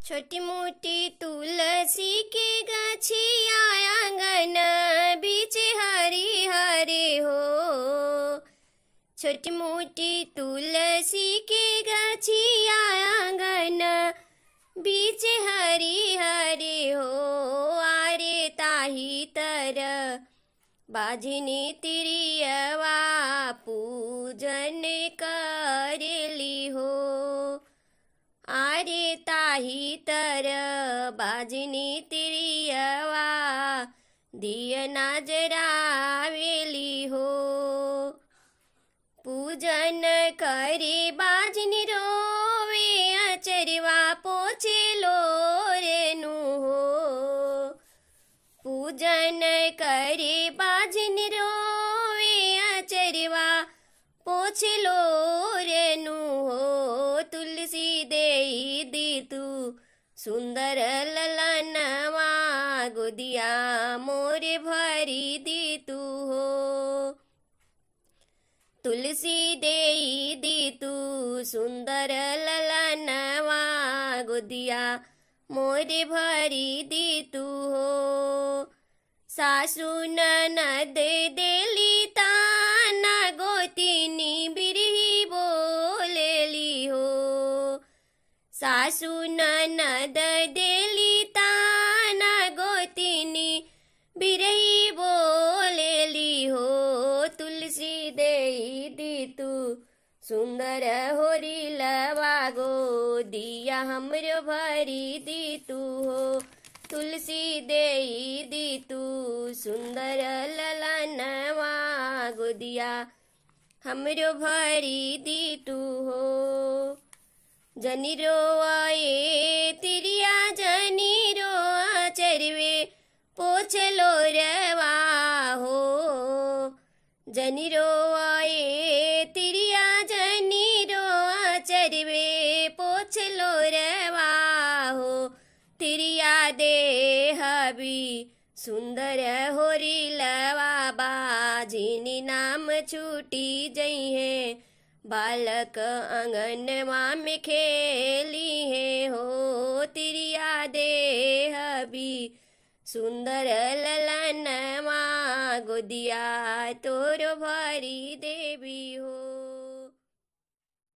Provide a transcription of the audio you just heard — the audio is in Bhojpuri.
छोटी मोटी तुलसी के गछिया आंगन बीच हरी हरे हो। छोटी मोटी तुलसी के गछिया आंगन बीच हरी हरे हो। आरे ताही तर बाझिनी तिरियवा पूजन करेली हो। आरे ताही तर बाझिनी तिरियवा दियना जरावेली हो। पूजन करे बाझिनी रोवे अचरवा पोछे लोरेनु हो। पूजन करे बाझिनी रोवे अचरवा पोछे लोरेनु हो। तुलसी देई दी तू सुंदर ललनवा गोदिया मोरे भरी दी तू हो। तुलसी देई दी तू सुंदर ललनवा गोदिया मोरे भरी दी तू हो। सासू ननद देली ताना गोतिनी बिरही बोलेली हो। सासू ननद देली ताना गोतिनी बिरही बोलेली हो। तुलसी देई दी तू सुंदर होरी लवा गोदिया हमरो भरी दी तू हो। तुलसी देई दी तू सुंदर ललनवा गोदिया हमरो भरी दी तू हो। जनी रोए तिरिया जनी रोआ चरवे पोछ लो रवा हो। जनी रोए तिरिया जनी रोआ चरवे पोछ लो रवा हो। तिरिया दे हबी सुंदर होरी लवा बाझिनी नाम छूटी जई है। बालक आंगनवा में खेली है हो। तिरिया दे हबी सुंदर ललनवा गोदिया तोरो भरी देवी हो।